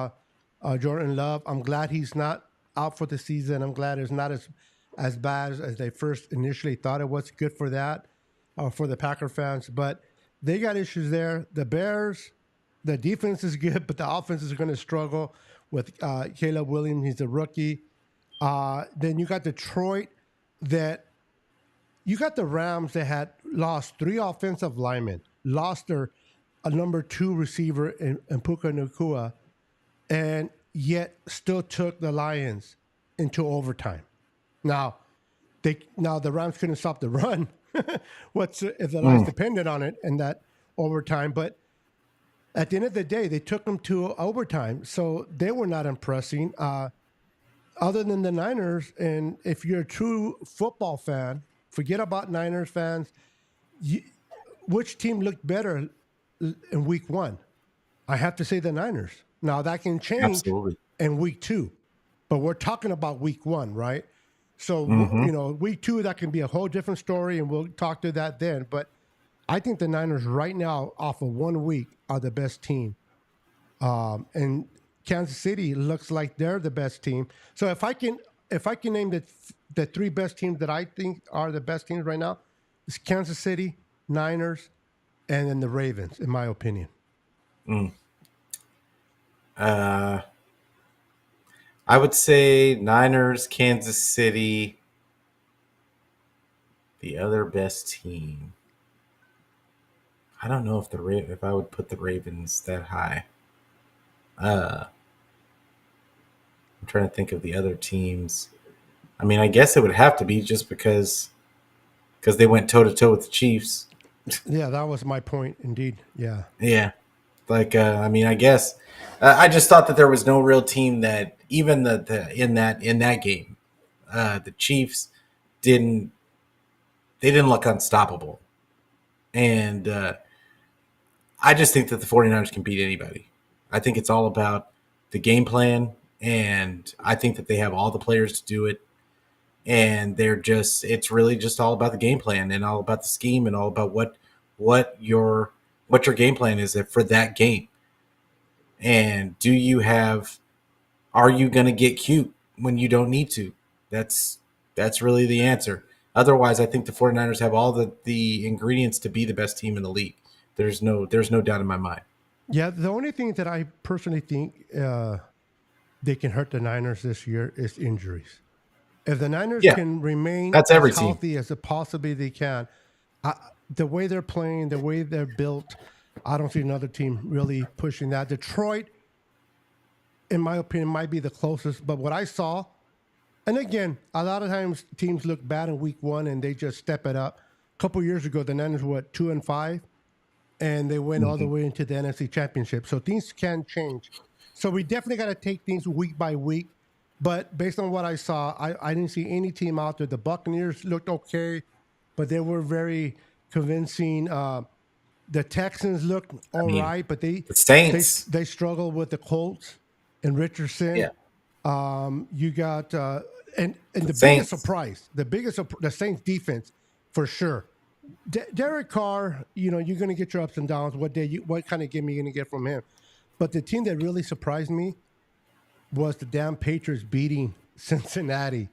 Jordan Love. I'm glad he's not out for the season. I'm glad it's not as bad as they first initially thought it was. Good for that, for the Packer fans. But they got issues there. The Bears, the defense is good, but the offense is going to struggle with Caleb Williams. He's a rookie. Then you got Detroit that you got the Rams that had lost 3 offensive linemen, lost their a number 2 receiver in Puka Nacua, and yet still took the Lions into overtime. Now the Rams couldn't stop the run. If the Lions depended on it in that overtime? But at the end of the day, they took them to overtime, so they were not impressing. Other than the Niners, and if you're a true football fan, forget about Niners fans. Which team looked better in week 1? I have to say the Niners. Now, that can change in week 2, but we're talking about week 1, right? So, week 2, that can be a whole different story, and we'll talk to that then. But I think the Niners right now, off of 1 week, are the best team. And Kansas City looks like they're the best team. So if I can name the 3 best teams that I think are the best teams right now, it's Kansas City, Niners, and then the Ravens, in my opinion. I would say Niners, Kansas City, the other best team. I don't know if I would put the Ravens that high. I'm trying to think of the other teams. I mean, I guess it would have to be just because they went toe-to-toe with the Chiefs. Yeah, that was my point, indeed. Yeah. Yeah. I mean, I guess I just thought that there was no real team that even in that game, the Chiefs didn't look unstoppable. And I just think that the 49ers can beat anybody. I think it's all about the game plan, and I think that they have all the players to do it. And it's really just all about the game plan and all about the scheme and all about what your game plan is for that game. And are you going to get cute when you don't need to? That's really the answer. Otherwise, I think the 49ers have all the ingredients to be the best team in the league. There's no doubt in my mind. Yeah, the only thing that I personally think they can hurt the Niners this year is injuries. If the Niners can remain as healthy as possibly they can, the way they're playing, the way they're built, I don't see another team really pushing that. Detroit, in my opinion, might be the closest. But what I saw, and again, a lot of times teams look bad in week 1 and they just step it up. A couple years ago, the Niners were 2-5, and they went all the way into the NFC Championship. So things can change. So we definitely got to take things week by week. But based on what I saw, I didn't see any team out there. The Buccaneers looked okay, but they were very convincing. The Texans looked all right, but the Saints they struggled with the Colts and Richardson. Yeah. You got and the biggest surprise, the Saints defense for sure. Derek Carr, you're going to get your ups and downs. What kind of game are you going to get from him? But the team that really surprised me was the damn Patriots beating Cincinnati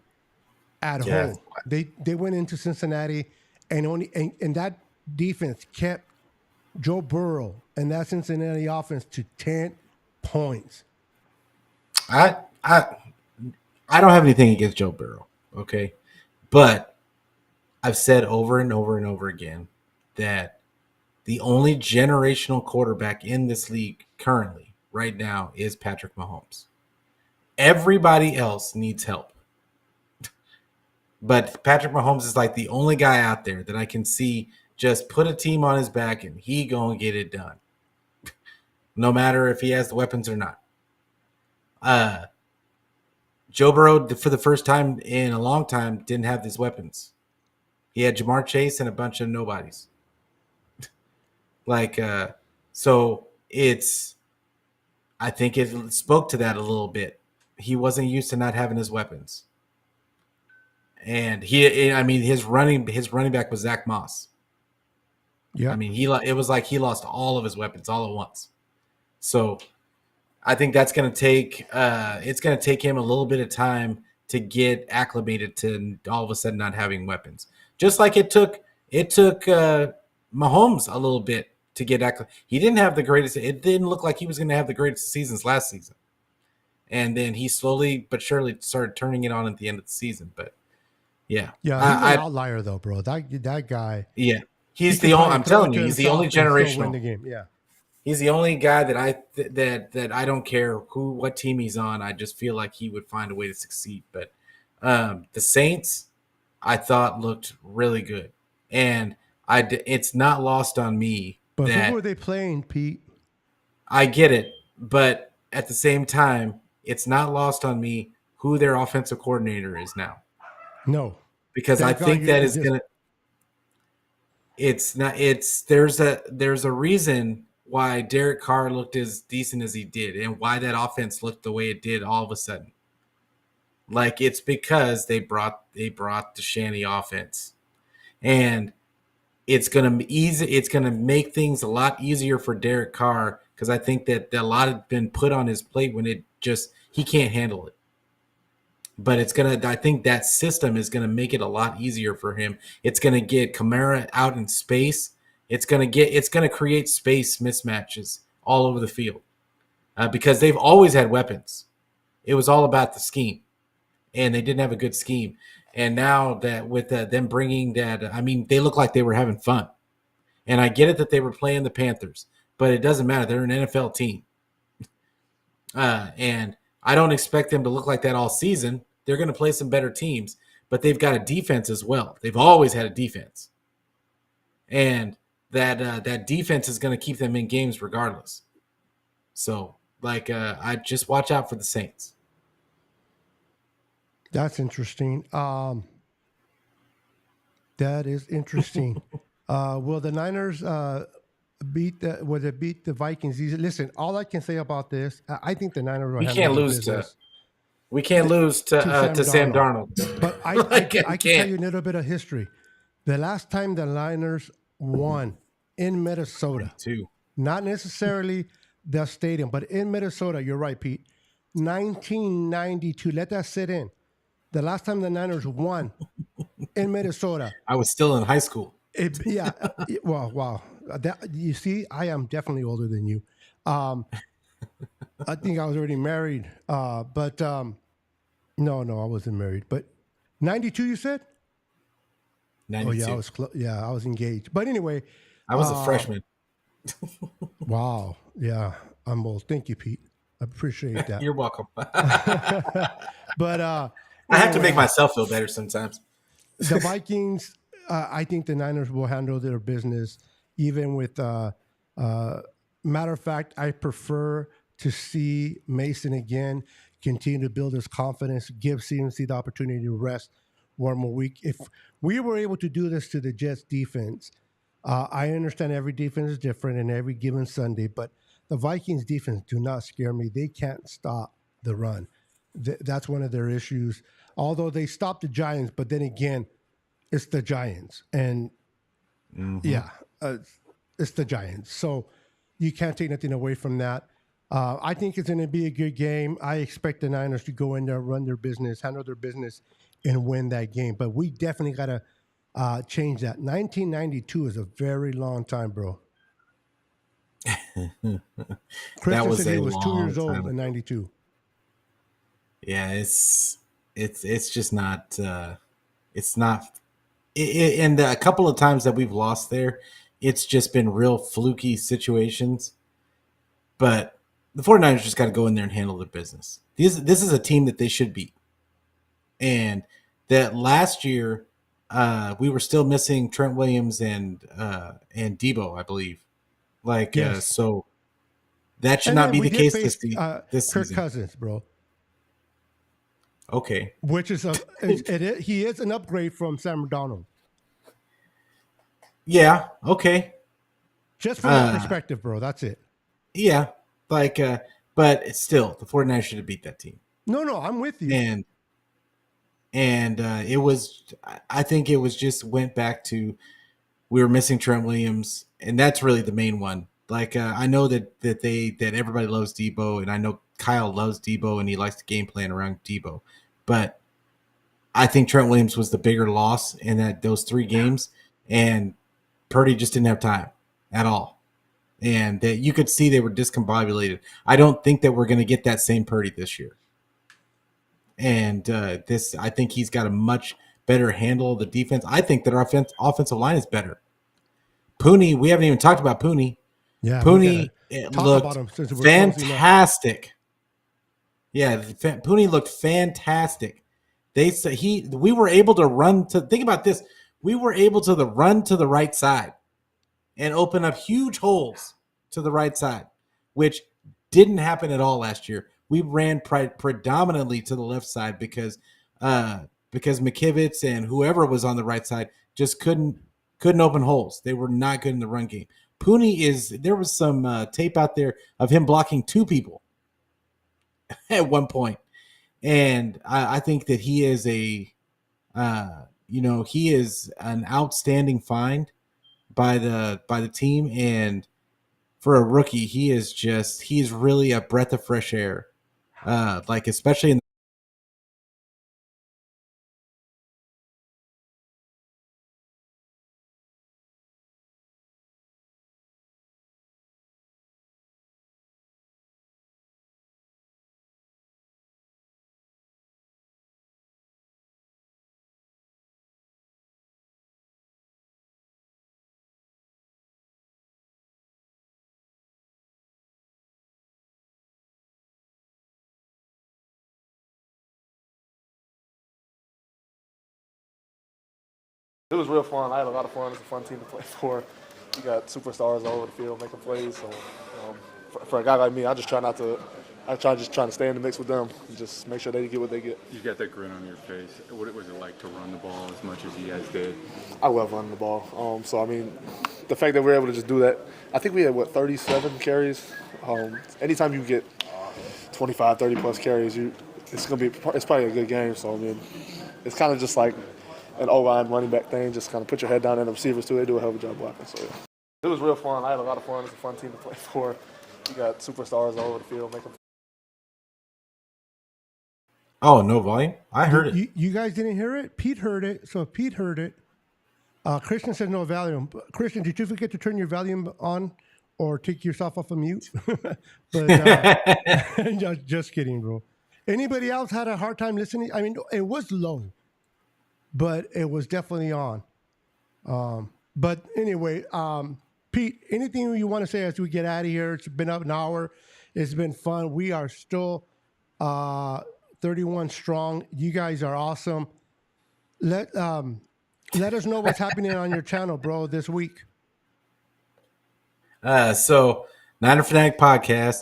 at home. They went into Cincinnati and that defense kept Joe Burrow and that Cincinnati offense to 10 points. I don't have anything against Joe Burrow, okay? But I've said over and over and over again that the only generational quarterback in this league currently, right now, is Patrick Mahomes. Everybody else needs help. But Patrick Mahomes is like the only guy out there that I can see just put a team on his back and he gonna get it done. No matter if he has the weapons or not. Joe Burrow, for the first time in a long time, didn't have these weapons. He had Jamar Chase and a bunch of nobodies. So I think it spoke to that a little bit. He wasn't used to not having his weapons. And his running back was Zach Moss. Yeah. I mean, it was like he lost all of his weapons all at once. So I think that's going to take him a little bit of time to get acclimated to all of a sudden not having weapons. Just like it took Mahomes a little bit to get he didn't have the greatest. It didn't look like he was going to have the greatest seasons last season, and then he slowly but surely started turning it on at the end of the season. But yeah, Yeah, he's an outlier though, bro. That guy. yeah, he he's can the only. probably I'm throw telling it you, to he's the himself only and still win generational. the game. Yeah. He's the only guy that I don't care what team he's on. I just feel like he would find a way to succeed. But the Saints, I thought looked really good, and it's not lost on me But that who were they playing, Pete? I get it, but at the same time, it's not lost on me who their offensive coordinator is now, No. because I Thank God think you that didn't is gonna. It's not. It's there's a reason why Derek Carr looked as decent as he did, and why that offense looked the way it did all of a sudden. Like, it's because they brought the Shanny offense, and it's gonna make things a lot easier for Derek Carr, because I think that a lot had been put on his plate when he can't handle it. But I think that system is gonna make it a lot easier for him. It's gonna get Kamara out in space. It's gonna create space mismatches all over the field, because they've always had weapons. It was all about the scheme, and they didn't have a good scheme. And now that with them bringing that, I mean, they look like they were having fun. And I get it that they were playing the Panthers, but it doesn't matter. They're an NFL team. And I don't expect them to look like that all season. They're going to play some better teams, but they've got a defense as well. They've always had a defense. And that defense is going to keep them in games regardless. So, I just watch out for the Saints. That's interesting. That is interesting. Will the Niners beat the Vikings? Listen, all I can say about this, I think the Niners will handle the business. We can't lose to Sam Darnold. But I can tell you a little bit of history. The last time the Niners won in Minnesota, not necessarily the stadium, but in Minnesota, you're right, Pete, 1992. Let that sit in. The last time the Niners won in Minnesota. I was still in high school. Wow. You see, I am definitely older than you. I think I was already married. But no, I wasn't married. But 92, you said? 92. Oh, yeah, I was engaged. But anyway. I was a freshman. Wow. Yeah, I'm old. Thank you, Pete. I appreciate that. You're welcome. But I have to make myself feel better sometimes. The Vikings, I think the Niners will handle their business, even with matter of fact, I prefer to see Mason again continue to build his confidence, give CMC the opportunity to rest one more week. If we were able to do this to the Jets defense, I understand every defense is different and every given Sunday, but the Vikings defense do not scare me. They can't stop the run. That's one of their issues. Although they stopped the Giants, but then again, it's the Giants. And it's the Giants. So you can't take nothing away from that. I think it's going to be a good game. I expect the Niners to go in there, run their business, handle their business, and win that game. But we definitely got to change that. 1992 is a very long time, bro. Christian said he was 2 years old in 92. Yeah, it's just not. It's not. And a couple of times that we've lost there, it's just been real fluky situations. But the 49ers just got to go in there and handle their business. This is a team that they should beat. And that last year, we were still missing Trent Williams and Debo, I believe. Yes. So that should not be the case this Kirk season. Cousins, bro. Okay. Which is he is an upgrade from Sam Darnold. Yeah. Okay. Just from that perspective, bro. That's it. Yeah. But it's still, the 49ers should have beat that team. No, I'm with you. And it was, I think it was just went back to, we were missing Trent Williams, and that's really the main one. I know that everybody loves Debo, and I know Kyle loves Debo, and he likes to game plan around Debo. But I think Trent Williams was the bigger loss in those 3 games, and Purdy just didn't have time at all. and that you could see they were discombobulated. I don't think that we're going to get that same Purdy this year. And I think he's got a much better handle of the defense. I think that our offensive line is better. Pooney, we haven't even talked about Pooney. Yeah, Pooney talk about looked him since we're closing up. fantastic. Yeah, Pooney looked fantastic. We were able to run to. Think about this. We were able to run to the right side and open up huge holes to the right side, which didn't happen at all last year. We ran predominantly to the left side because McKivitz and whoever was on the right side just couldn't open holes. They were not good in the run game. Pooney there was some tape out there of him blocking 2 people at one point. And I think that he is he is an outstanding find by the team. And for a rookie, he's really a breath of fresh air. Especially in It was real fun. I had a lot of fun. It's a fun team to play for. You got superstars all over the field making plays. So for a guy like me, I just try to stay in the mix with them and just make sure they get what they get. You got that grin on your face. What was it like to run the ball as much as you guys did? I love running the ball. The fact that we're able to just do that, I think we had 37 carries. Anytime you get 25, 30 plus carries, it's probably a good game. So it's kind of just like an O-line running back thing. Just kind of put your head down, and the receivers too. They do a hell of a job blocking. So it was real fun. I had a lot of fun. It's a fun team to play for. You got superstars all over the field making. Oh, no volume? I heard it. You guys didn't hear it? Pete heard it. So if Pete heard it, Christian says no volume. Christian, did you forget to turn your volume on or take yourself off of mute? But just kidding, bro. Anybody else had a hard time listening? I mean, it was low, but it was definitely on. But anyway, Pete, anything you want to say as we get out of here? It's been up an hour. It's been fun. We are still 31 strong. You guys are awesome. Let us know what's happening on your channel, bro, this week. So Niner Fanatic Podcast,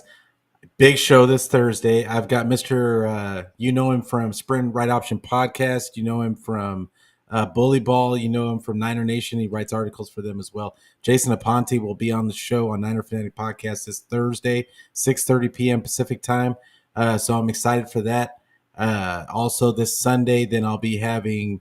big show this Thursday. I've got Mr. You know him from Sprint Right Option Podcast. You know him from Bully Ball. You know him from Niner Nation. He writes articles for them as well. Jason Aponte will be on the show on Niner Fanatic Podcast this Thursday, 6:30 p.m. Pacific time. So I'm excited for that. Also this Sunday, then I'll be doing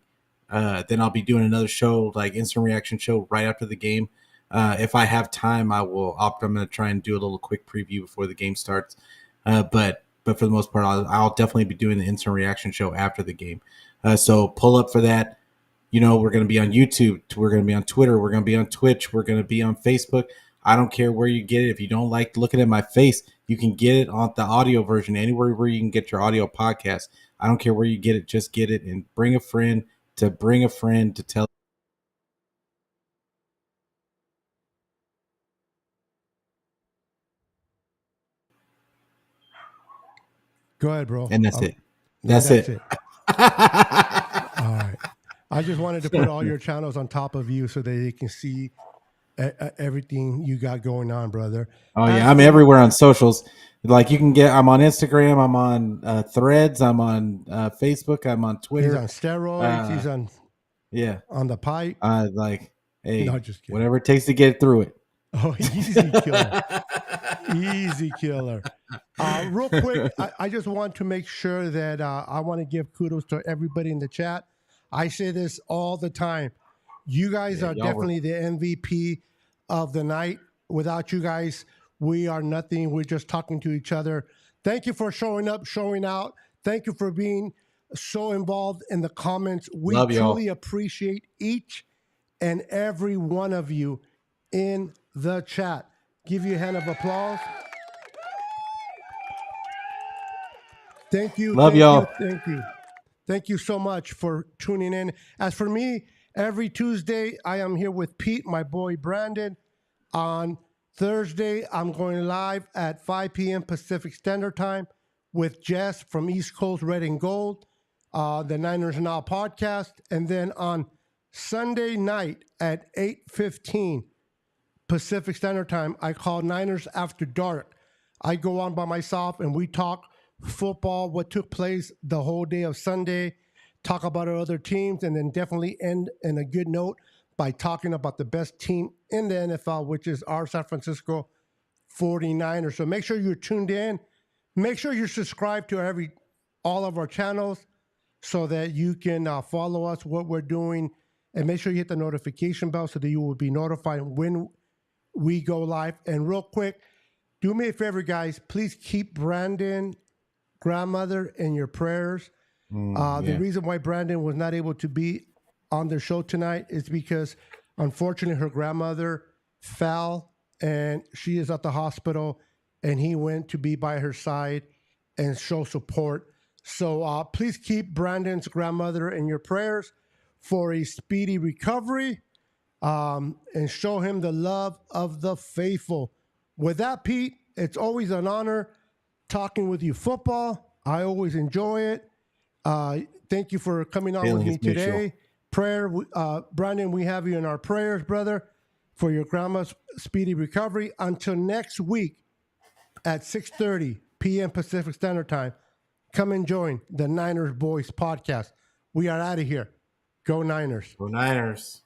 another show, like instant reaction show right after the game. If I have time, I'm going to try and do a little quick preview before the game starts. But for the most part, I'll definitely be doing the instant reaction show after the game. So pull up for that. You know, we're going to be on YouTube. We're going to be on Twitter. We're going to be on Twitch. We're going to be on Facebook. I don't care where you get it. If you don't like looking at my face, you can get it on the audio version, anywhere where you can get your audio podcast. I don't care where you get it. Just get it and bring a friend to tell. Go ahead, bro. And that's it. That's it. All right. I just wanted to put all your channels on top of you so that they can see everything you got going on, brother. Oh, yeah. I'm everywhere on socials. Like you can I'm on Instagram. I'm on Threads. I'm on Facebook. I'm on Twitter. He's on steroids. He's on on the pipe. Hey, no, just kidding. Whatever it takes to get through it. Oh, easy killer. Easy killer. Real quick, I just want to make sure that I want to give kudos to everybody in the chat. I say this all the time. You guys are definitely the MVP of the night. Without you guys, we are nothing. We're just talking to each other. Thank you for showing up, showing out. Thank you for being so involved in the comments. We truly appreciate each and every one of you in the chat. give you a hand of applause. Thank you. Love thank y'all. You, thank you. Thank you so much for tuning in. As for me, every Tuesday, I am here with Pete, my boy Brandon. On Thursday, I'm going live at 5 p.m. Pacific Standard Time with Jess from East Coast Red and Gold, the Niners Now podcast. And then on Sunday night at 8:15 Pacific Standard Time, I call Niners After Dark. I go on by myself and we talk football, what took place the whole day of Sunday, talk about our other teams, and then definitely end in a good note by talking about the best team in the NFL, which is our San Francisco 49ers. So make sure you're tuned in. Make sure you're subscribed to all of our channels so that you can follow us, what we're doing, and make sure you hit the notification bell so that you will be notified when we go live. And real quick, do me a favor, guys. Please keep Brandon grandmother in your prayers. The reason why Brandon was not able to be on the show tonight is because unfortunately her grandmother fell and she is at the hospital, and he went to be by her side and show support. So please keep Brandon's grandmother in your prayers for a speedy recovery, and show him the love of the faithful. With that, Pete, it's always an honor talking with you football. I always enjoy it. Thank you for coming on with me today. Brandon, we have you in our prayers, brother, for your grandma's speedy recovery. Until next week at 6:30 p.m. Pacific Standard Time, come and join the Niners Boys podcast. We are out of here. Go Niners. Go Niners.